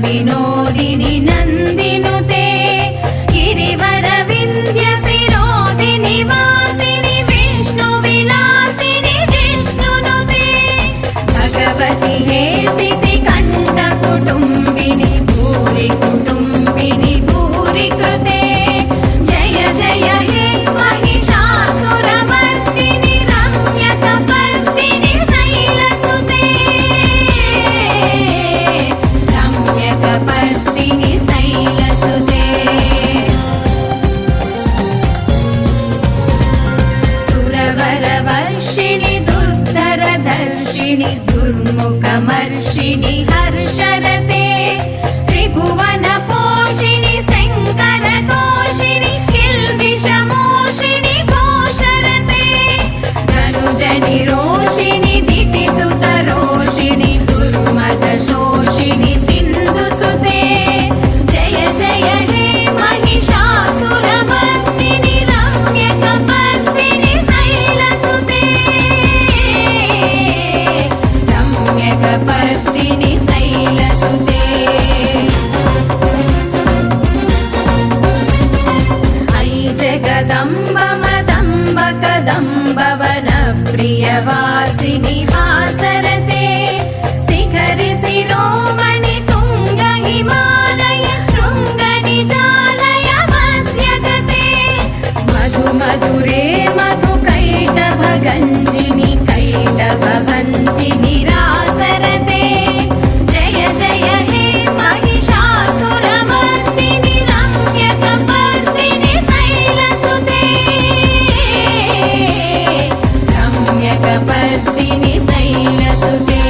विनोदिनि नन्दिनुते गिरिवर विन्ध्य शिरोदिनि वासिनि विष्णुविलासिनि जिष्णुनुते भगवति हे सितिकण्ठ कुटुम्बिनि भूरि कुटुम्बिनि भूरि कृते जय जय हे महिषासुरमर्दिनि रम्यकपर्दिनि शैलसुते रम्यकपर्दिनि शैलसुते सुरवरवर्षिणि दुर्धरदर्शिनि दुर्मुखमर्षिणि हर्षरते त्रिभुवनपोषिणि शङ्करतोषिणि किल्बिषमोषिणि घोषरते धनुजनिरोषिणि दितिसुतरोषिणि दुर्मदशोषिणि सिन्धुसुते जय जय हे महिषासुरमर्दिनि रम्यकपर्दिनि शैलसुते रम्यकपर्दिनि शैलसुते जगदम्ब मदम्ब कदम्ब वनप्रियवासिनि हासरते शिखरि शिरोमणि तुङ्ग हिमालय शृङ्ग निजालय मध्यगते मधु मधुरे मधु कैटभ गञ्जिनि कैटभ भञ्जिनि रासरते जय जय हे महिषासुरमर्दिनि रम्यकपर्दिनि शैलसुते रम्यकपर्दिनि शैलसुते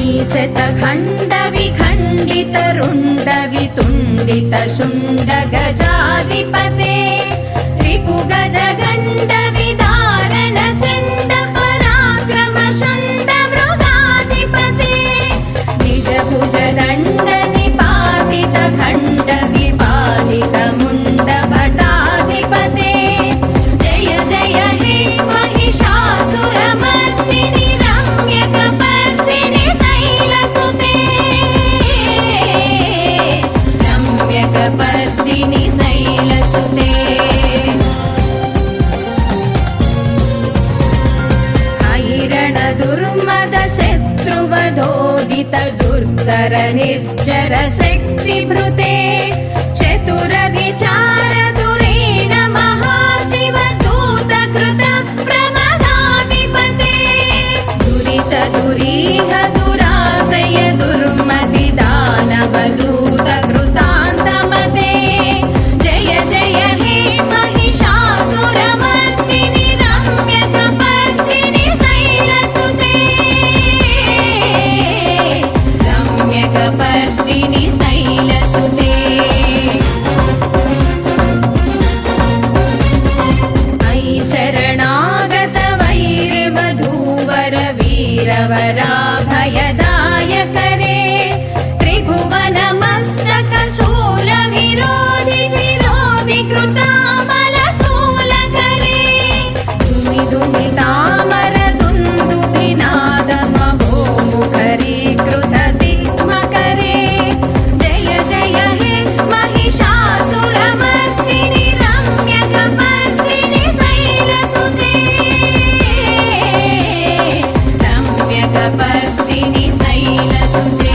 ऐशतखण्ड विखण्डित रुण्ड वितुण्डित शुण्ड गजाधिपते रिपुगज गण्ड विदारण चण्ड पराक्रम शुण्ड मृगाधिपते निजभुज दण्ड निपातित खण्ड विपादित मुण्ड भटाधिपते जय जय हे महिषासुरमर्दिनि रम्यकपर्दिनि शैलसुते रम्यकपर्दिनि शैलसुते हैरण दुर्मद शत्रुवधोदित दुर्धर निर्जर शक्तिभृते चतुर विचार दुरेण महाशिव दूत कृत प्रमदाधिपते दुरित दुरीह दुराशय दुर्मति दानव दूत कृतान्तमते जय जय हे महिषासुरमर्दिनि रम्यकपर्दिनि शैलसुते रम्यकपर्दिनि शैलसुते मयि शरणागत वैरवधूवर वीरवराभयदायकरे त्रिभुवनमस्तक शूलविरोधि शिरोधि कृतामलशूलकरे धुमि धुमि तामर दुन्दुभिनाद महोमुखरीकृत दिग्मकरे जय जय हे महिषासुरमर्दिनि रम्यकपर्दिनि शैलसुते रम्यकपर्दिनि शैलसुते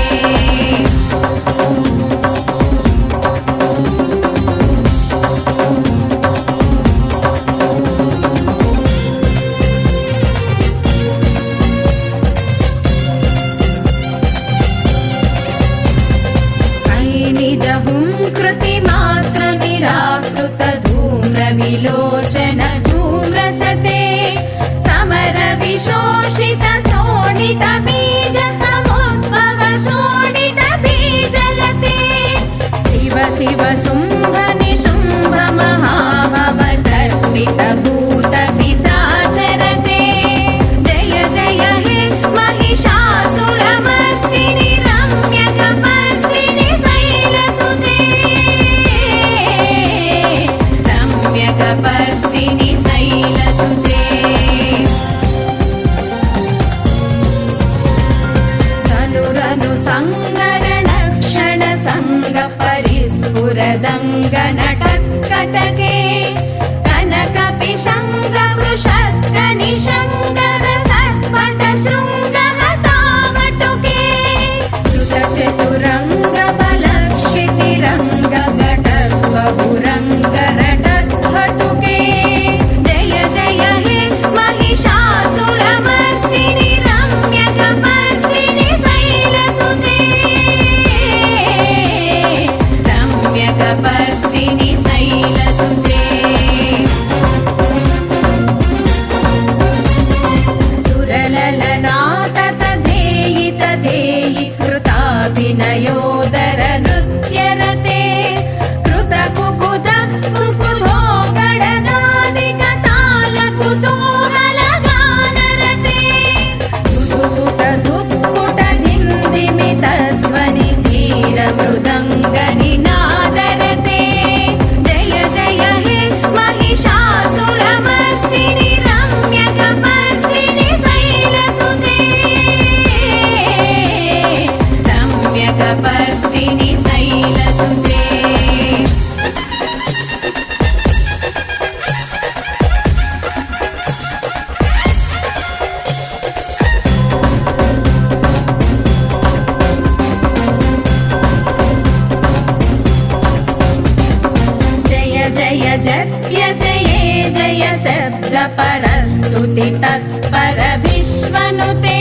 परस्तुति तत्पर विश्वनुते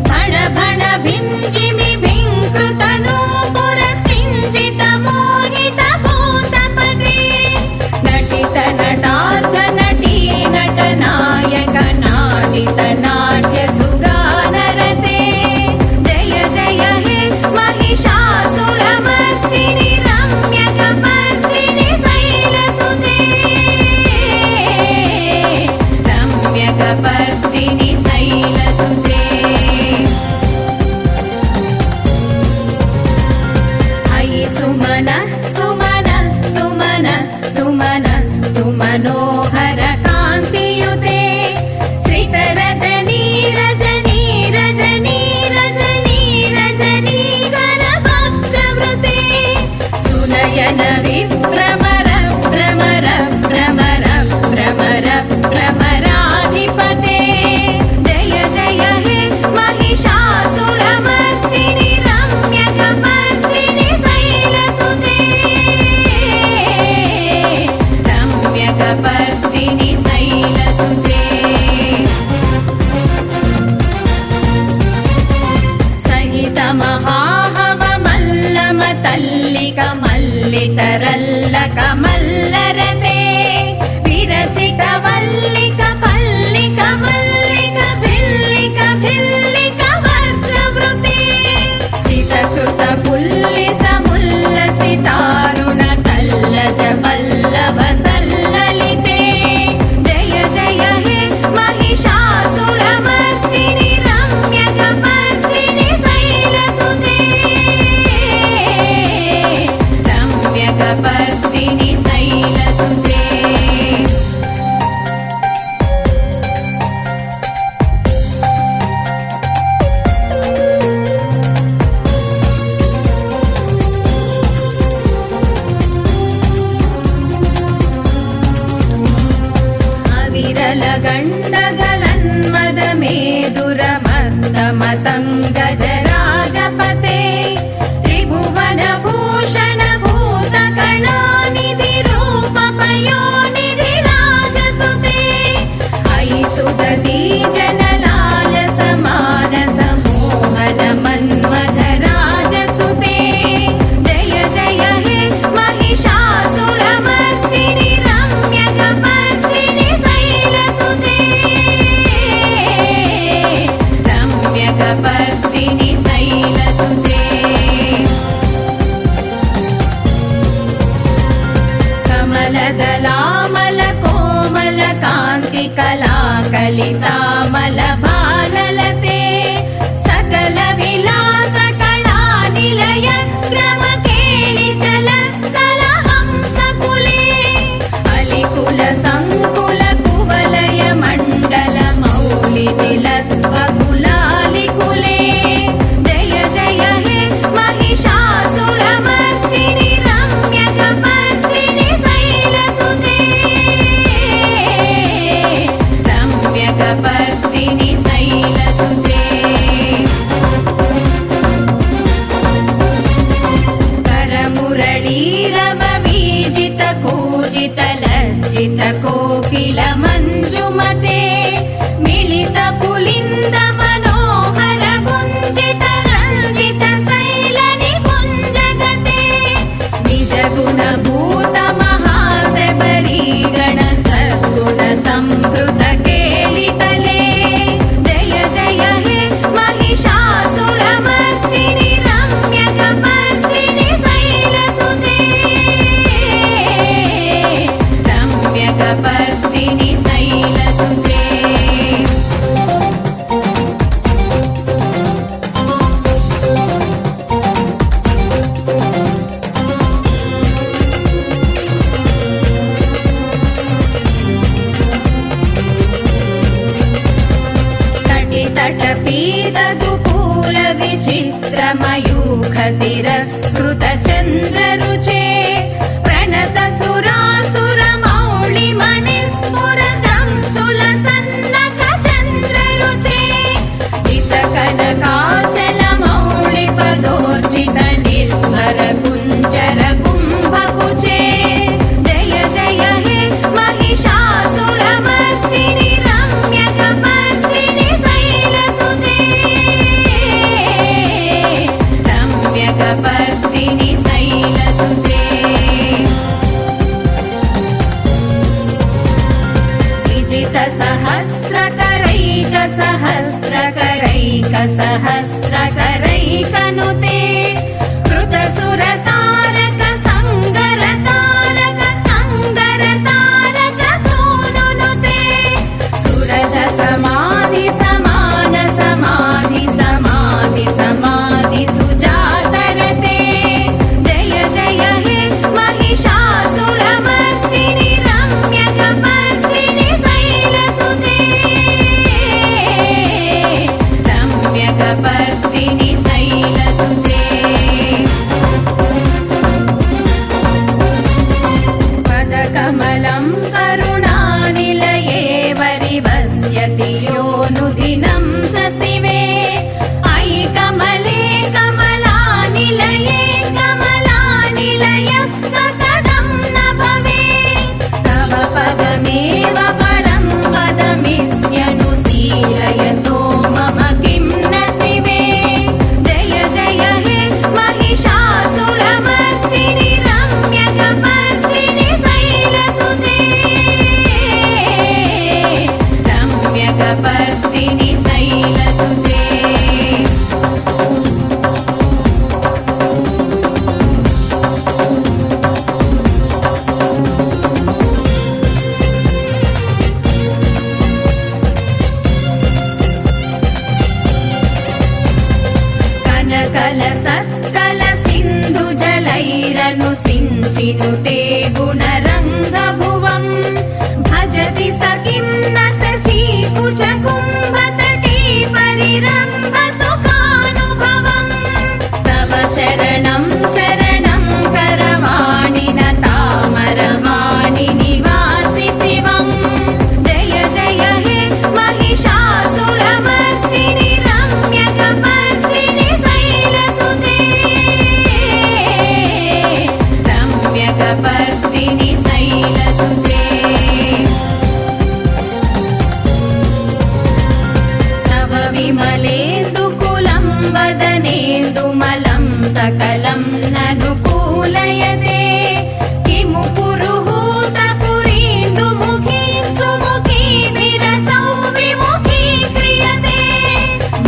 भण भण भिञ्जिमि भिङ्कृतनूपुर सिञ्जित मोहित भूतपते नटित नटार्थ नटी नटनायक नाटित नाट्य सुगानरते जय जय हे महिषासुरमर्दिनि रम्यकपर्दिनि शैलसुते रम्यकपर्दिनि शैलसुते अयि सुमन सुमन सुमन सुमन सुमनोहर कान्तियुते श्रितरजनी रजनी रजनी रजनी रजनी करभक्तवृते सुनयन विभ्रमर भ्रमर भ्रमर भ्रमर भ्रमराधिपते जय जय हे महिषासुरमर्दिनि रम्यकपर्दिनि शैलसुते रम्यकपर्दिनि शैलसुते सहित महाहव मल्लम तल्लिक मल्लितरल्लक मल्लरते विरचित वल्लिक पल्लिक मल्लिक भिल्लिक भिल्लिक वर्गवृते सितकृत पुल्लिस मुल्लसितारुण तल्लज पल्लव सल्ललिते जय जय हे महिषासुरमर्दिनि रम्यकपर्दिनि शैलसुते रम्यकपर्दिनि शैलसुते अविरल गण्डगलन्मद मेदुरमत्त मतङ्गजराजपते त्रिभुवन भूषण भूतकलानिधि रूप पयोनिधि राजसुते अयि सुदती जनलाल समानस मोहन मन्मथ राजसुते जय जय हे महिषासुरमर्दिनि रम्यकपर्दिनि शैलसुते रम्यकपर्दिनि शैलसुते कमलदलामल कोमल कान्ति कला कलितामल भाललते सकल विलास कला निलय क्रम केळि चल कलहंसकुले अलिकुल संकुल कुवलय मण्डल मौलि विलत्व कुलालिकुले जय जय हे महिषासुरमर्दिनि रम्यकपर्दिनि शैलसुते रम्यकपर्दिनि शैलसुते करमुरळीरव वीजित कूजित लज्जित कोकिल मञ्जुमते मिलित पुलिन्द मनोहर गुञ्जित रञ्जित शैलनिकुञ्जगते निज गुणभूत महाशबरी गण सद्गुण संवृत केलितले जय जय हे महिषासुरमर्दिनि रम्यकपर्दिनि शैलसुते रम्यकपर्दिनि शैलसुते तटपीददुकूल विचित्रमयूख तिरस्कृत चन्द्ररुचे प्रणत सुरासुर मौळि मणिस्फुरतं सुलसन्नक चन्द्ररुचे हित कनकाचल मौळि पदोर्जित निर्भर कुञ्जर कुम्भकुचे जय जय हे महिषासुरमर्दिनि सहस्रकरैकसहस्रकरैकनुते कृतसुरतारक सङ्गरतारक सूनुनुते सुरद समाधि समान समाधि समाधि समाधि सुजातरते जय जय हे महिषासुरमर्दिनि रम्यकपर्दिनि शैलसुते रम्यकपर्दिनि शैलसुते पदकमलं करुणानिलये वरिवस्यति योऽनुदिनं सशिवे अयि कमले कमलानिलये कमलानिलयः सकदं न भवेत् तव पदमेव परं पदमित्यनुशीलयतो मम किं न शिवे जय जय हे महिषासुरमर्दिनि रम्यकपर्दिनि शैलसुते रम्यकपर्दिनि शैलसुते कनकलसत्कलसिन्धुजलैरनुसिञ्चिनुते गुणरङ्गभुवम् भजति स किं न सचीकुचकुम्भतटी परिरम्भसुखानुभवम् तव चरणं शरणं करवाणि न तामरवाणि निवासि शिवम् जय जय हे महिषासुरमर्दिनि रम्यकपर्दिनि शैलसुते रम्यकपर्दिनि शैलसुते तव विमलेन्दुकुलं वदनेन्दुमलं सकलं ननुकूलयते किमु पुरुहूतपुरीन्दुमुखी सुमुखीभिरसौ विमुखीक्रियते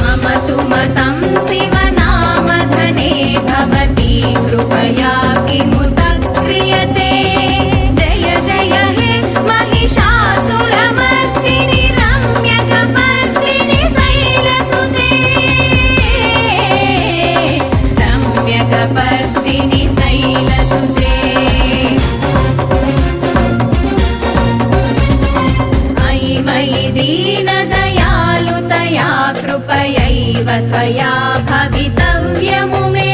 मम तु मतं शिवनामधने भवती कृपया किमुत क्रियते जय जय हे महिषासुरमर्दिनि रम्यकपर्दिनि शैलसुते रम्यकपर्दिनि शैलसुते अयि मयि दीनदयालुतया कृपयैव त्वया भवितव्यमु मे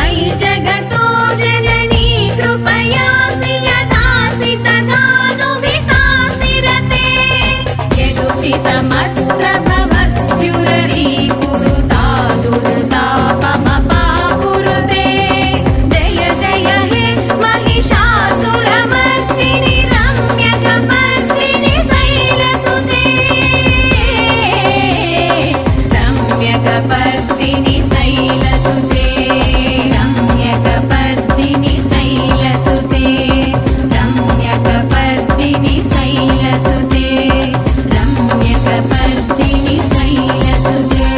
अयि जगतो जननी कृपयासि यथासि तदानुवितासि रते यदुचितमत्र भवद्भ्युररीकुरुता दुर्तापमपाकुरुते जय जय हे महिषासुरमर्दिनि रम्यकपर्दिनि शैलसुते रम्यकपर्दिनि शैलसुते रम्यकपर्दिनि शैलसुते रम्यकपर्दिनि शैलसुते रम्यकपर्दिनि शैलसुते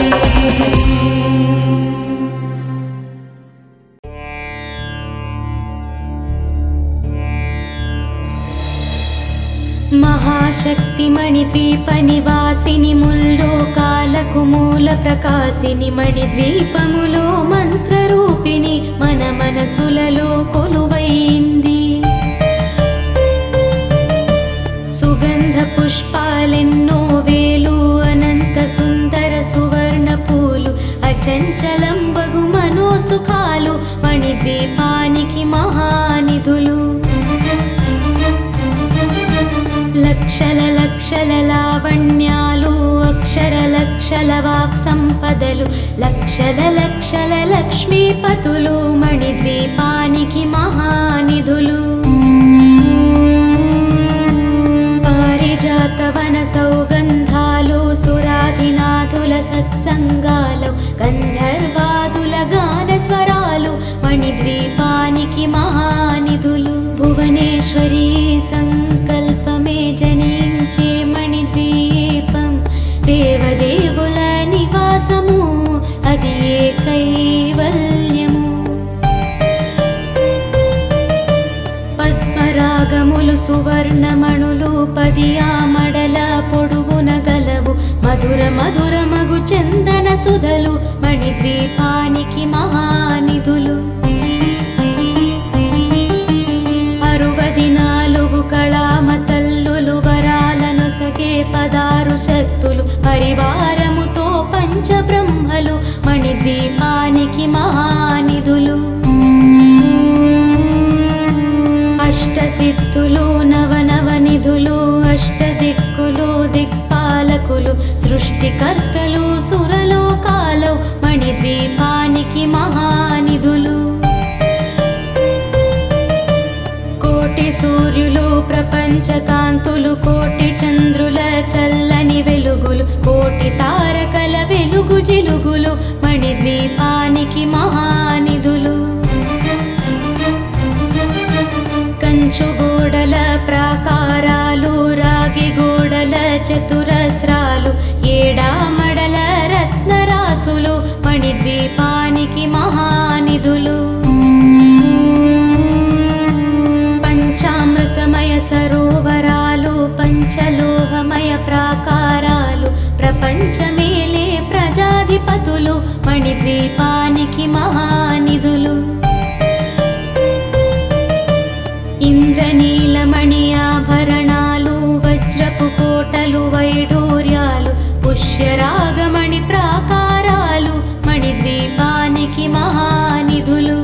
మహాశక్తిమణిద్వీప నివాసిని ముల్లోకాలకు మూల ప్రకాశిని మణిద్వీపములో మంత్రరూపిణి మన మనసులలో కొలువైంది సుగంధ పుష్పాలెన్నో వేలు అనంత సుందర సువర్ణ పూలు అచంచలంబగు మనోసుఖాలు మణిద్వీపానికి మహానిధులు లక్షల లక్షల లావణ్యాలు అక్షర లక్షల వాక్ సంపదలు లక్షల లక్షల లక్ష్మీపతులు మణిద్వీపానికి మహానిధులు పారిజాతవన సౌగంధాలు సురాధినాథుల సత్సంగాలు గంధర్వాదుల గాన స్వరాలు మణిద్వీపానికి మహానిధులు భువనేశ్వరి సంకల్పమే జనించే మణిద్వీపానికి సువర్ణమణులు 10 ఆమడల పొడుగున గలవు మధుర మధుర మగు చందన సుధలు మణిద్వీపానికి మహానిధులు 64 కళామ తల్లులు వరాలను సొగే 16 శక్తులు పరివారముతో పంచబ్రహ్మలు మణిద్వీపానికి మహానిధులు అష్టసిద్ధులు నవనవనిధులు అష్టదిక్కులు దిక్పాలకులు సృష్టికర్తలు సురలోకాలు మణిద్వీపానికి మహానిధులు కోటి సూర్యులు ప్రపంచ కాంతులు కోటి చంద్రుల చల్లని వెలుగులు కోటి తారకల వెలుగు జిలుగులు మణిద్వీపానికి మహానిధులు కంచు గోడల ప్రాకారాలు రాగి గోడల చతురస్రాలు ఏడామడల రత్నరాసులు మణిద్వీపానికి మహానిధులు పంచామృతమయ సరోవరాలు పంచలోహమయ ప్రాకారాలు ప్రపంచమేలే ప్రజాధిపతులు మణిద్వీపానికి మహానిధులు ఇంద్రనీలమణి ఆభరణాలు వజ్రపు కోటలు వైడూర్యాలు పుష్యరాగమణి ప్రాకారాలు మణిద్వీపానికి మహానిధులు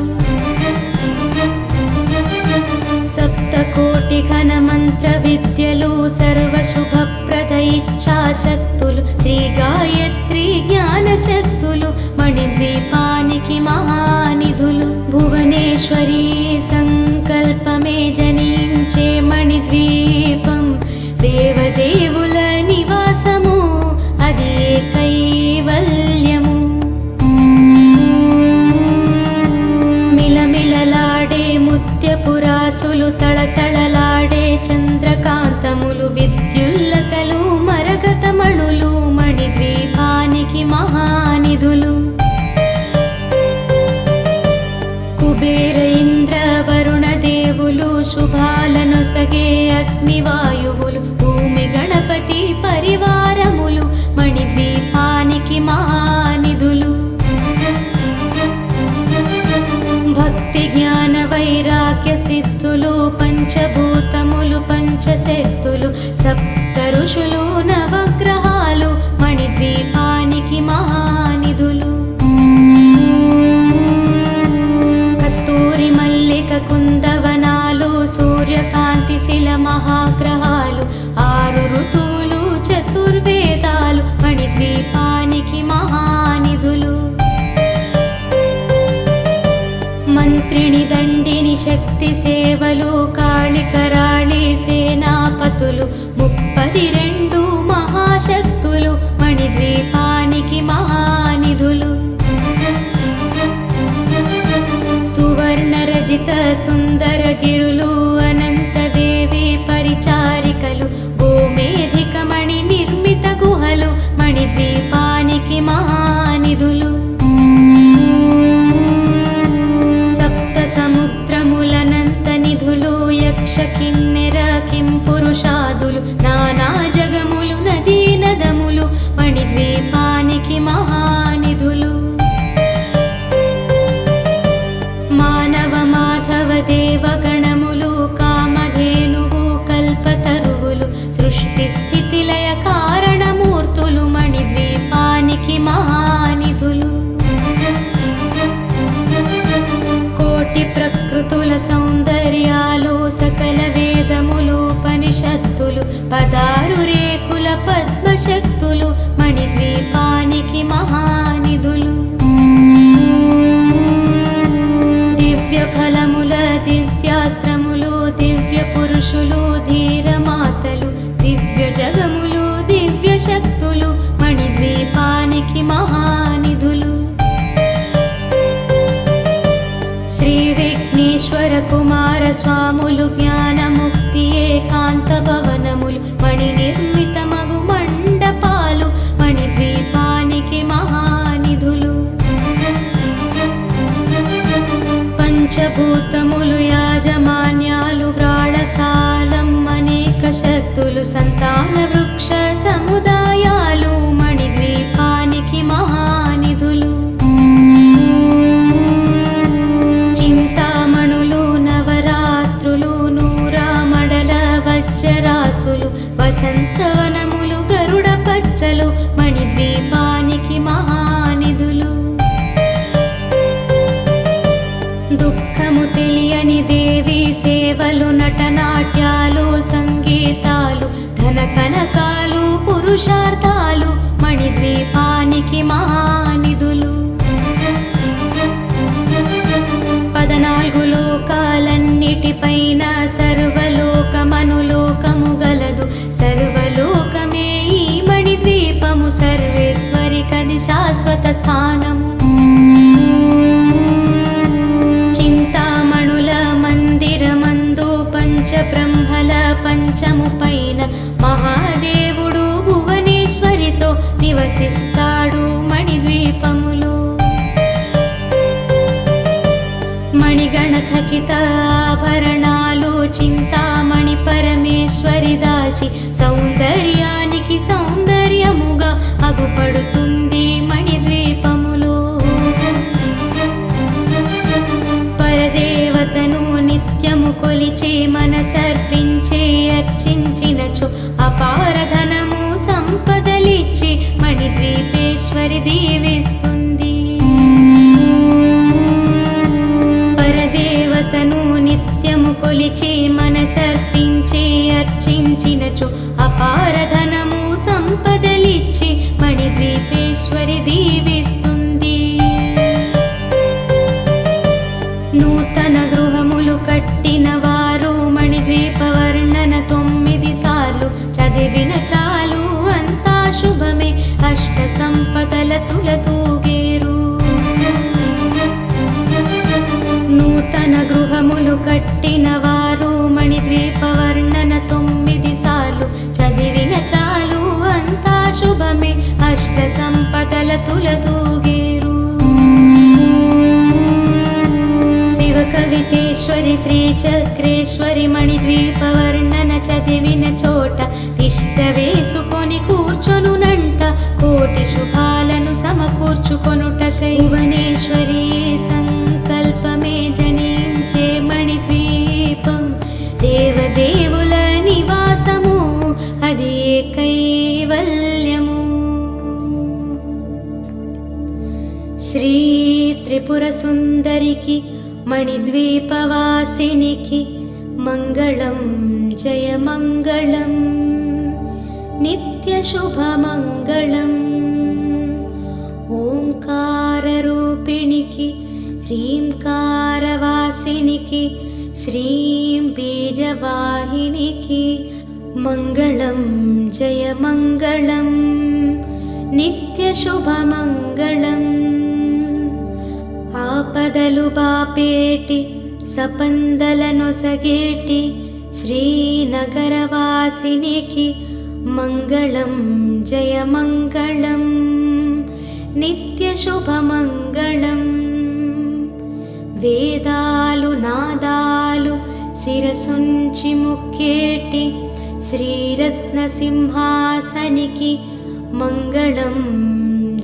సప్తకోటి ఘన మంత్ర విద్యలు సర్వశుభప్రద ఇచ్ఛాశక్తులు శ్రీ గాయత్రి జ్ఞాన శక్తులు మణిద్వీపానికి మహానిధులు భువనేశ్వరి సంకల్పమే జనించే మణిద్వీపం దేవదేవుల నివాసము అది కైవల్యము మిలమిలలాడే ముత్యపురాసులు తళతళలాడే చంద్రకాంతములు విద్యుల్లతలు మరగతమణులు మణిద్వీపానికి మహానిధులు కుబేర ఇంద్ర వరుణ దేవులు శుభాలను సగే అగ్నివాయువులు భూమి గణపతి పరివారములు మణిద్వీపానికి మహానిధులు భక్తి జ్ఞాన వైరాగ్య సిద్ధులు పంచభూతములు పంచశక్తులు సప్త ఋషులు నవగ్రహాలు మణిద్వీపానికి మహానిధులు కస్తూరి మల్లిక కుందవనాలు సూర్యకాంతి శిల మహాగ్రహాలు 6 ఋతువులు చతుర్వేదాలు మణిద్వీపానికి మహానిధులు మంత్రిని దండిని శక్తి సేవలు కాళికరాళి సేనాపతులు 32 మహాశక్తులు మణిద్వీపానికి మహానిధులు సువర్ణ రజిత సుందర గిరులు అనంతదేవి పరిచారికలు గోమేధిక మణి నిర్మిత గుహలు మణిద్వీపానికి మహానిధులు సప్త సముద్రములనంత నిధులు యక్ష కిన్నెర కింపురుషాదులు నానా జగములు నదీ నదములు మణిద్వీపానికి మహానిధులు మానవ మాధవ దేవగణములు కామధేనువు కల్పతరువులు సృష్టి స్థితి లయ కారణమూర్తులు మణిద్వీపానికి మహానిధులు కోటి ప్రకృతుల సౌందర్యాలు సకల వేదములు ఉపనిషత్తులు 16 రేకుల పద్మశక్తులు మణిద్వీపానికి మహానిధులు దివ్య ఫలముల దివ్యాస్త్రములు దివ్య పురుషులు ధీరమాతలు దివ్య జగములు దివ్య శక్తులు మణిద్వీపానికి మహానిధులు శ్రీ విఘ్నేశ్వర కుమార స్వాములు జ్ఞానముక్తి ఏకాంత భవనములు మణి నిర్మిత మగు మండపాలు మణిద్వీపానికి మహానిధులు పంచభూతములు యాజమాన్యాలు వ్రాళసాలం అనే శక్తులు సంతాన వృక్ష సముదాయాలు మణిద్వీపానికి మహానిధులు. చింతామణులు నవరాత్రులు నూరామడల వజ్రరాసులు వసంతవనములు గరుడ పచ్చలు మణిద్వీపానికి మహానిధులు. దుఃఖము తెలియని దేవి సేవలు నటనాట్యాలు సంగీతాలు ధన కనకాలు పురుషార్థాలు మణిద్వీపానికి మహానిధులు. 14 లోకాలన్నిటిపైన సర్వలోకమనులోకము గలదు. సర్వలోకమే ఈ మణిద్వీపము సర్వేశ్వరి కది శాశ్వత స్థానము. చింతామణుల మందిరమందు పంచబ్రహ్మల పంచము పైన మహాదేవుడు భువనేశ్వరితో నివసిస్తాడు మణిద్వీపములో. మణిగణ ఖచిత ఆభరణాలు చింతామణి పరమేశ్వరి దాల్చి సౌందర్యానికి సౌందర్యముగా అగుపడుతుంది మణిద్వీపములో. పరదేవతను నిత్యము కొలిచి మనసర్పించి అర్చించినచో అపార ధనము సంపదలిచ్చి మణిద్వీపేశ్వరి దీవిస్తుంది. పరదేవతను నిత్యము కొలిచి మనసర్పించి అర్చించినచో అపార ధనము సంపదలిచ్చి మణిద్వీపేశ్వరి దీవిస్తుంది. నూతన గృహములు కట్టిన వారు మణిద్వీప వర్ణన 9 సార్లు చదివిన చాలు అంతా శుభమే అష్ట సంపదల తులతూగేరు. నూతన గృహములు కట్టిన వారు మణిద్వీప వర్ణన 9 సార్లు చదివిన చాలు అంతా శుభమే అష్ట సంపదల తులతూగేరు. కవితేశ్వరి శ్రీ చక్రేశ్వరి మణిద్వీప వర్ణన చదివిన చోట తిష్ట వేసుకొని కూర్చొనునంట కోటి శుభాలను సమకూర్చుకొనుటకై. భువనేశ్వరి సంకల్పమే జనించే మణిద్వీపం దేవదేవుల నివాసము అది కైవల్యము. శ్రీ త్రిపుర సుందరికి మణిద్వీపవాసినికి మంగళం జయ మంగళం నిత్య శుభమంగళం. ఓంకార రూపిణికి హ్రీంకారవాసినికి శ్రీం బీజవాహినికి మంగళం జయ మంగళం నిత్య శుభమంగళం. ఆపదలు బాపేటి సపందలనొసగేటి శ్రీనగరవాసినికి మంగళం జయ మంగళం నిత్య శుభమంగళం. వేదాలు నాదాలు శిరసుంచి ముక్కేటి శ్రీరత్న సింహాసనికి మంగళం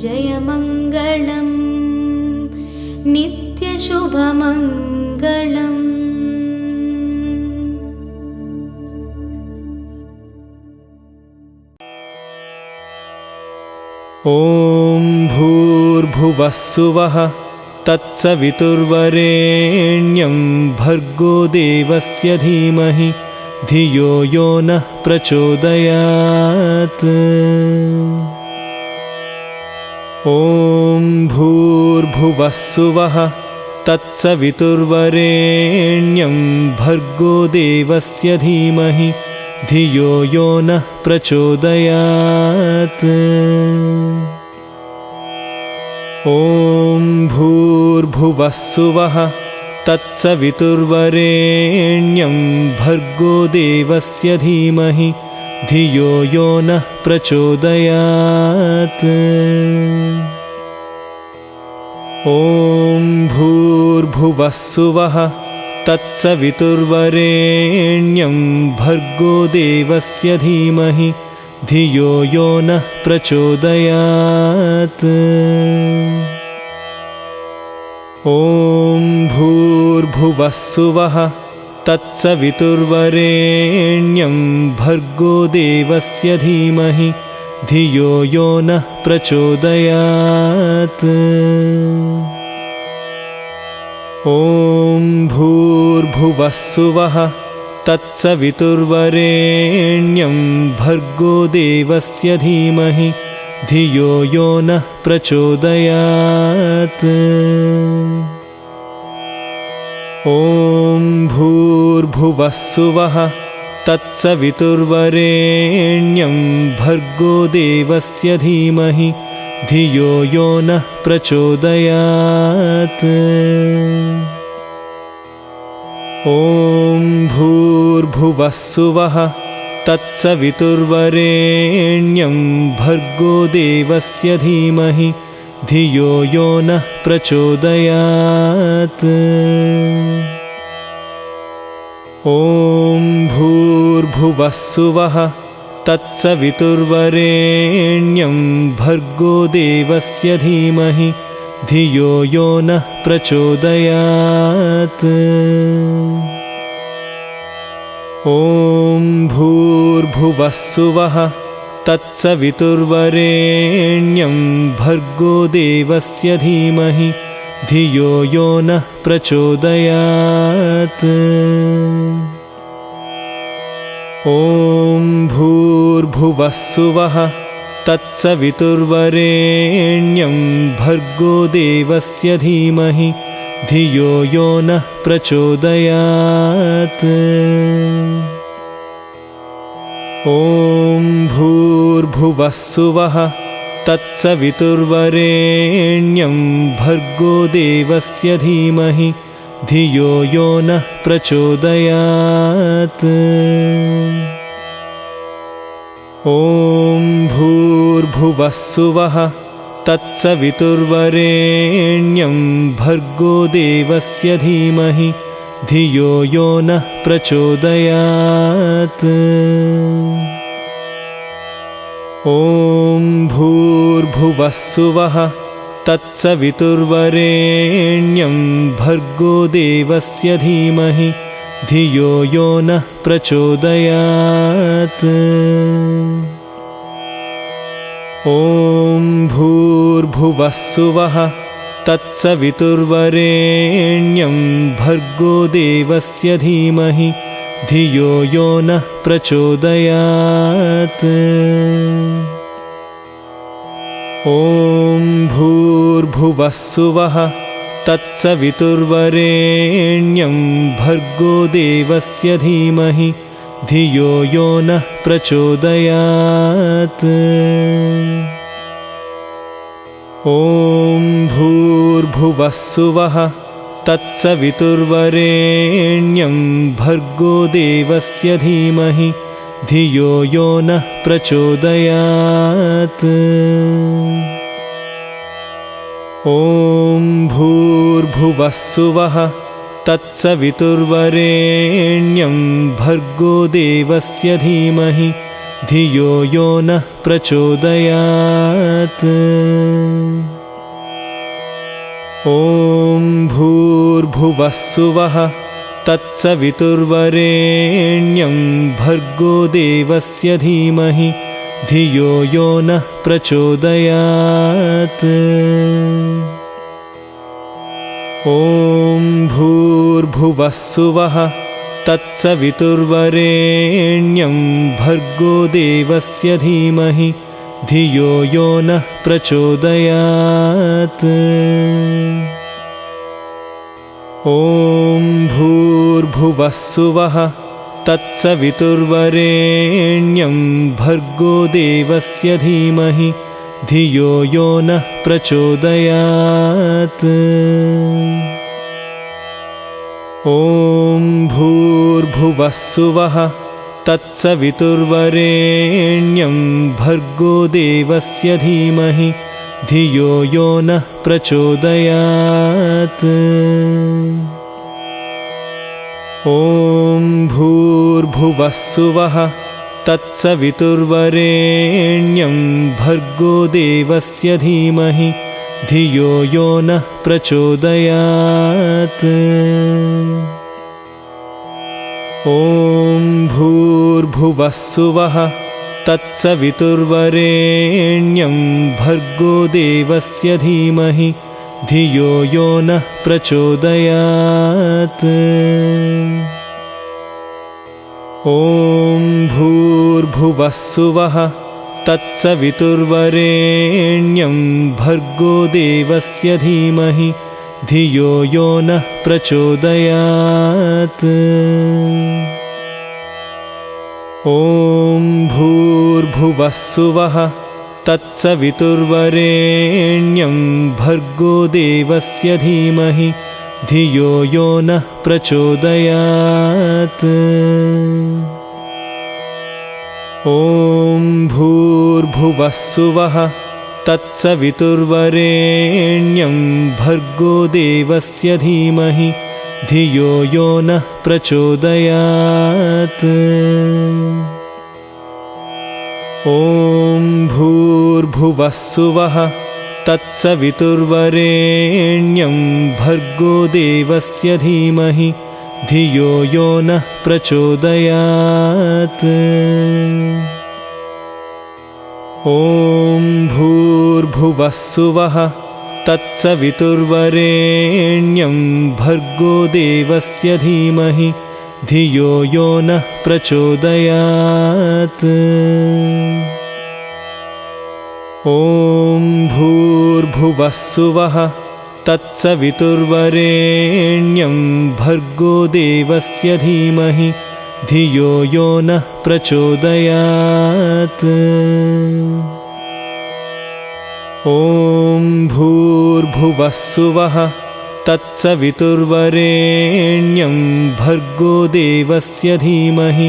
జయ మంగళం నిత్య శుభమంగళం. ఓం భూర్భువస్సువః తత్సవితుర్వరేణ్యం భర్గో దేవస్య ధీమహి ధియో యో నః ప్రచోదయాత్. ఓం భూర్భువస్సువః తత్సవితుర్వరేణ్యం భర్గో దేవస్య ధీమహి ధియో యో నః ప్రచోదయాత్. ఓం భూర్భువస్సువః తత్సవితుర్వరేణ్యం భర్గో దేవస్య ధీమహి ధియో యో నః ప్రచోదయాత్. ఓం భూర్భువస్సువః तत्सवितुर्वरेण्यं भर्गो देवस्य धीमहि धियो यो नः प्रचोदयात्। ॐ भूर्भुवः सुवः तत्सवितुर्वरेण्यं भर्गो देवस्य धीमहि धियो यो नः प्रचोदयात्। ॐ भूर्भुवः सुवः तत्सवितुर्वरेण्यं भर्गो देवस्य धीमहि धियो यो नः प्रचोदयात्। ॐ भूर्भुवः सुवः तत्सवितुर्वरेण्यं भर्गो देवस्य धीमहि धियो यो नः प्रचोदयात्। ॐ भूर्भुवः सुवः तत्सवितुर्वरेण्यं भर्गो देवस्य धीमहि धियो यो नः प्रचोदयात्। ॐ भूर्भुवः सुवः तत्सवितुर्वरेण्यं भर्गो देवस्य धीमहि धियो यो नः प्रचोदयात्। ॐ भूर्भुवः सुवः तत्सवितुर्वरेण्यं भर्गो देवस्य धीमहि धियो यो नः प्रचोदयात्। ॐ भूर्भुवः सुवः तत्सवितुर्वरेण्यं भर्गो देवस्य धीमहि धियो यो नः प्रचोदयात्। ॐ भूर्भुवः सुवः तत्सवितुर्वरेण्यं भर्गो देवस्य धीमहि धियो यो नः प्रचोदयात्। ॐ भूर्भुवः सुवः तत्सवितुर्वरेण्यं भर्गो देवस्य धीमहि धियो यो नः प्रचोदयात्। ॐ भूर्भुवः सुवः तत्सवितुर्वरेण्यं भर्गो देवस्य धीमहि धियो यो नः प्रचोदयात्। ॐ भूर्भुवः सुवः तत्सवितुर्वरेण्यं भर्गो देवस्य धीमहि धियो यो नः प्रचोदयात्। ॐ भूर्भुवः सुवः तत्सवितुर्वरेण्यं भर्गो देवस्य धीमहि धियो यो नः प्रचोदयात्। ॐ भूर्भुवः सुवः तत्सवितुर्वरेण्यं भर्गो देवस्य धीमहि धियो यो नः प्रचोदयात्। ॐ भूर्भुवः सुवः तत्सवितुर्वरेण्यं भर्गो देवस्य धीमहि धियो यो नः प्रचोदयात्। ॐ भूर्भुवः सुवः तत्सवितुर्वरेण्यं भर्गो देवस्य धीमहि धियो यो नः प्रचोदयात्। ॐ भूर्भुवः सुवः तत्सवितुर्वरेण्यं भर्गो देवस्य धीमहि धियो यो नः प्रचोदयात्। ॐ भूर्भुवः सुवः तत्सवितुर्वरेण्यं भर्गो देवस्य धीमहि धियो यो नः प्रचोदयात्। ॐ भूर्भुवः सुवः तत्सवितुर्वरेण्यं भर्गो देवस्य धीमहि धियो यो नः प्रचोदयात्। ॐ ॐ भूर्भुवस्सुवः तत्सवितुर्वरेण्यं भर्गो देवस्य धीमहि धियो यो नः प्रचोदयात्। ॐ भूर्भुवस्सुवः तत्सवितुर्वरेण्यं भर्गो देवस्य धीमहि धियो यो नः प्रचोदयात्। ॐ भूर्भुवस्सुवः तत्सवितुर्वरेण्यं भर्गो देवस्य धीमहि धियो यो नः प्रचोदयात्। ॐ भूर्भुवस्सुवः तत्सवितुर्वरेण्यं भर्गो देवस्य धीमहि धियो यो नः प्रचोदयात्। ॐ भूर्भुवस्सुवः तत्सवितुर्वरेण्यं भर्गो देवस्य धीमहि धियो यो नः प्रचोदयात्। ॐ भूर्भुवस्सुवः तत्सवितुर्वरेण्यं भर्गो देवस्य धीमहि धियो यो नः प्रचोदयात्। ॐ भूर्भुवस्सुवः तत्सवितुर्वरेण्यं भर्गो देवस्य धीमहि धियो यो नः प्रचोदयात्। ॐ भूर्भुवस्सुवः तत्सवितुर्वरेण्यं भर्गो देवस्य धीमहि धियो यो नः प्रचोदयात्। ॐ भूर्भुवस्सुवः तत्सवितुर्वरेण्यं भर्गो देवस्य धीमहि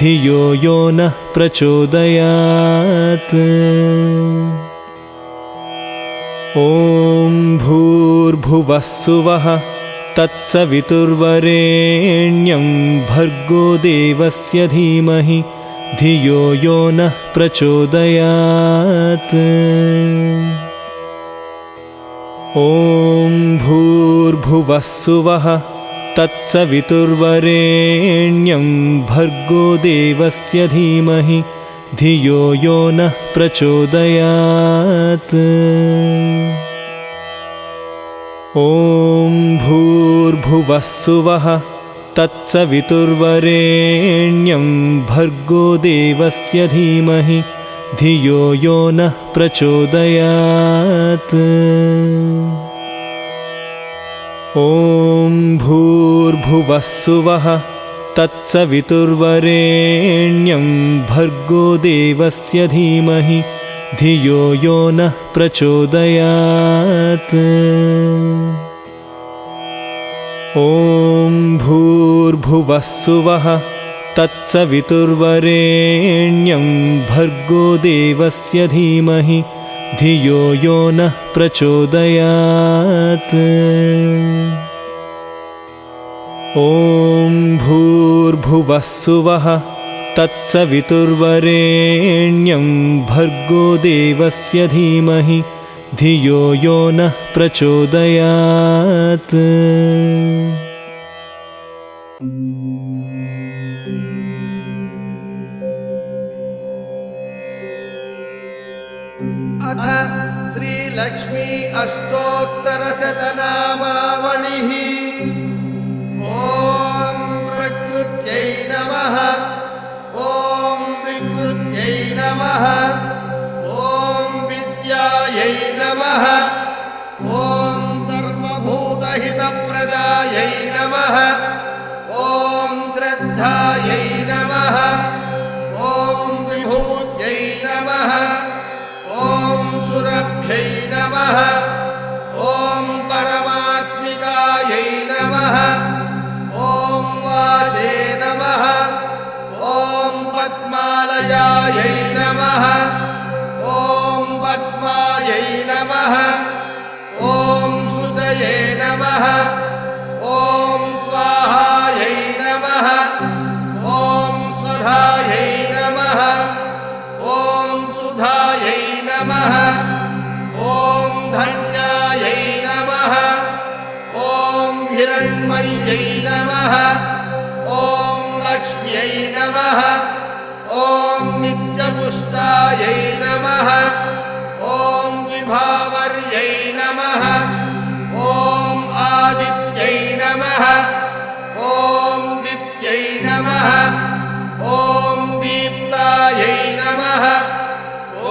धियो यो नः प्रचोदयात्। ॐ भूर्भुवस्सुवः तत्सवितुर्वरेण्यं भर्गो देवस्य धीमहि धियो यो नः प्रचोदयात्। ॐ भूर्भुवस्सुवः तत्सवितुर्वरेण्यं भर्गो देवस्य धीमहि धियो यो नः प्रचोदयात्। ॐ भूर्भुवस्सुवः तत्सवितुर्वरेण्यं भर्गो देवस्य धीमहि धियो यो नः प्रचोदयात्। ॐ भूर्भुवस्सुवः तत्सवितुर्वरेण्यं भर्गो देवस्य धीमहि धियो यो नः प्रचोदयात्। ॐ भूर्भुवस्सुवः तत्सवितुर्वरेण्यं भर्गो देवस्य धीमहि धियो यो नः प्रचोदयात्। ॐ भूर्भुवस्सुवः तत्सवितुर्वरेण्यं भर्गो देवस्य धीमहि धियो यो नः प्रचोदयात्। अथ श्रीलक्ष्मी अष्टोत्तरशतनामावलिः। ॐ प्रकृत्यै नमः। ॐ विकृत्यै नमः। ॐ विद्यायै नमः। ॐ सर्वभूतहितप्रदायै नमः। ॐ श्रद्धायै नमः। ॐ विभूत्यै नमः। ॐ सुरभ्यै नमः। ॐ परमात्मिकायै नमः। ॐ वाचे नमः। ॐ पद्मालयायै नमः। ॐ पद्मायै नमः। ॐ सुजये नमः। ॐ स्वाहायै नमः। अन्नमय्यै नमः ॐ लक्ष्म्यै नमः ॐ नित्यपुष्टायै नमः ॐ विभावर्यै नमः ॐ आदित्यै नमः ॐ दित्यै नमः ॐ दीप्तायै नमः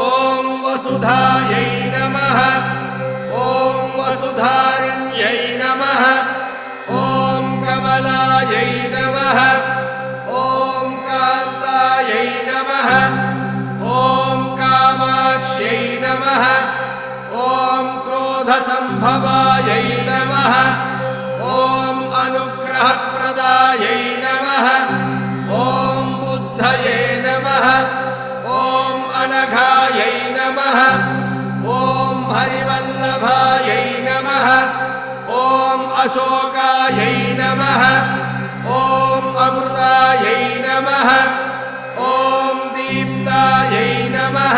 ॐ वसुधायै नमः ॐ वसुधारिण्यै नमः ॐ कमलायै नमः ॐ कान्तायै नमः ॐ कामाक्ष्यै नमः ॐ क्रोधसम्भवायै नमः ॐ अनुग्रहप्रदायै नमः ॐ बुद्धये नमः ॐ अनघायै नमः ॐ हरिवल्लभायै नमः ॐ अशोकायै नमः ॐ अमृतायै नमः ॐ दीप्तायै नमः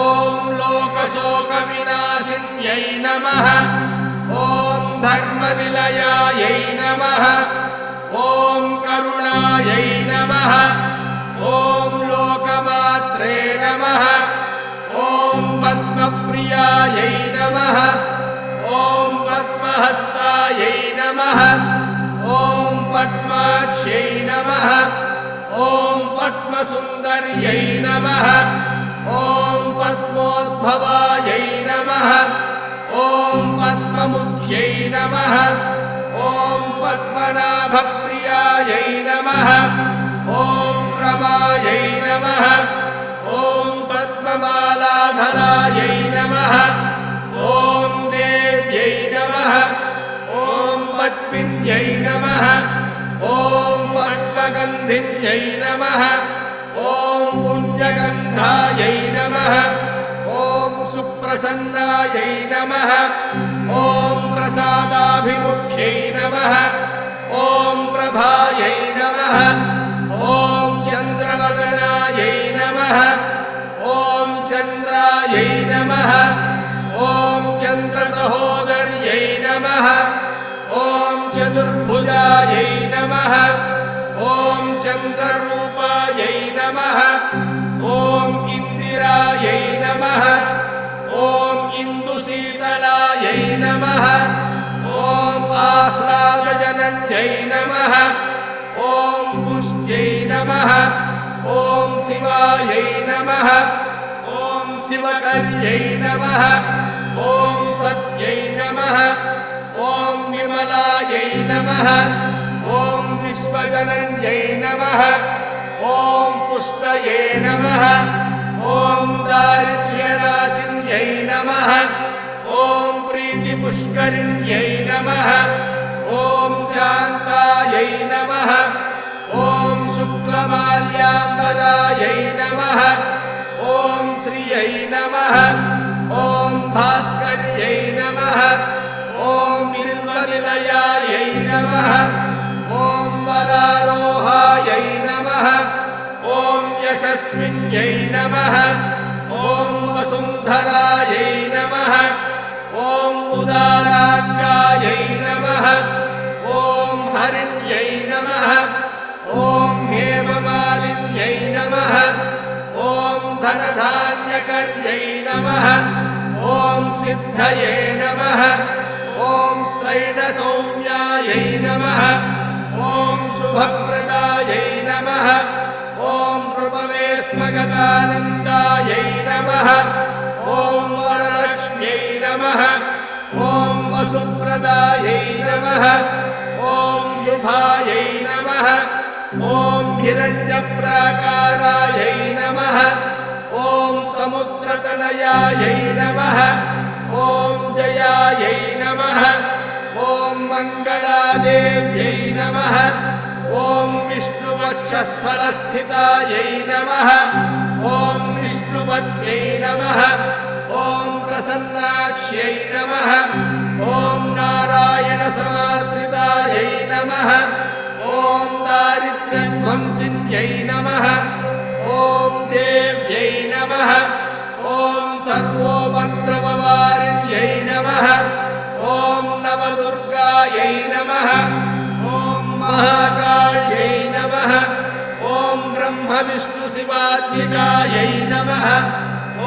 ॐ लोकशोकविनाशिन्यै नमः ॐ धर्मनिलयायै नमः ॐ करुणायै नमः ॐ लोकमात्रे नमः ॐ पद्मप्रियायै नमः ॐ पद्महस्तायै नमः ॐ पद्माक्ष्यै नमः ॐ पद्मसुन्दर्यै नमः ॐ पद्मोद्भवायै नमः ॐ पद्ममुख्यै नमः ॐ पद्मनाभप्रियायै नमः ॐ रमायै नमः ॐ पद्ममालाधरायै नमः ॐ देव्यै नमः ॐ पद्मिन्यै नमः ॐ पद्मगन्धिन्यै नमः ॐ पुण्यगन्धायै नमः ॐ सुप्रसन्नायै नमः ॐ प्रसादाभिमुख्यै नमः ॐ प्रभायै नमः ॐ चन्द्रवदनायै नमः ॐ चन्द्रायै नमः ॐ चन्द्रसहोदर्यै नमः ॐ चतुर्भुजायै नमः ॐ चन्द्ररूपायै नमः ॐ इन्दिरायै नमः ॐ इन्दुशीतलायै नमः ॐ आह्लादजनन्यै नमः ॐ पुष्ट्यै नमः ॐ शिवायै नमः ॐ शिवकर्यै नमः ॐ सत्यै नमः ॐ विमलायै नमः ॐ विश्वजनन्यै नमः ॐ पुष्टये नमः ॐ दारिद्र्यनाशिन्यै नमः ॐ प्रीतिपुष्करिण्यै नमः ॐ शान्तायै नमः ॐ शुक्लमाल्याम्बरायै नमः ॐ श्रियै नमः ॐ भास्कर्यै नमः ॐ बिल्वनिलयायै नमः ॐ वरारोहायै नमः ॐ यशस्विन्यै नमः ॐ वसुन्धरायै नमः ॐ उदाराङ्गायै नमः ॐ हरिण्यै नमः ॐ हेममालिन्यै नमः ॐ धनधान्यकर्यै नमः ॐ सिद्धये नमः ॐ स्त्रैणसौम्यायै नमः ॐ शुभप्रदायै नमः ॐ नृपवेस्मगतानन्दायै नमः ॐ वरलक्ष्म्यै नमः ॐ वसुप्रदायै नमः ॐ शुभायै नमः ॐ हिरण्यप्राकारायै नमः ॐ समुद्रतनयायै नमः ॐ जयायै नमः ॐ मङ्गलादेव्यै नमः ॐ विष्णुवक्षस्थलस्थितायै नमः ॐ विष्णुपत्न्यै नमः ॐ प्रसन्नाक्ष्यै नमः ॐ नारायणसमाश्रितायै नमः ॐ दारिद्र्यध्वंसिन्यै नमः ॐ देव्यै नमः ॐ सर्वोपद्रववारिण्यै नमः ॐ नवदुर्गायै नमः महाकाल्यै नमः ॐ ब्रह्मविष्णुशिवात्मिकायै नमः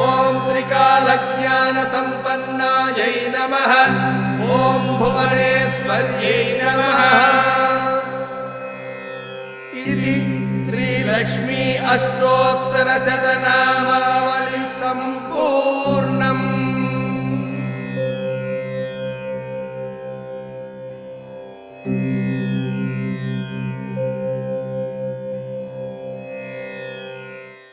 ॐ त्रिकालज्ञानसम्पन्नायै नमः ॐ भुवनेश्वर्यै नमः इति श्रीलक्ष्मी अष्टोत्तरशतनामावळि सम्पूर्णम्।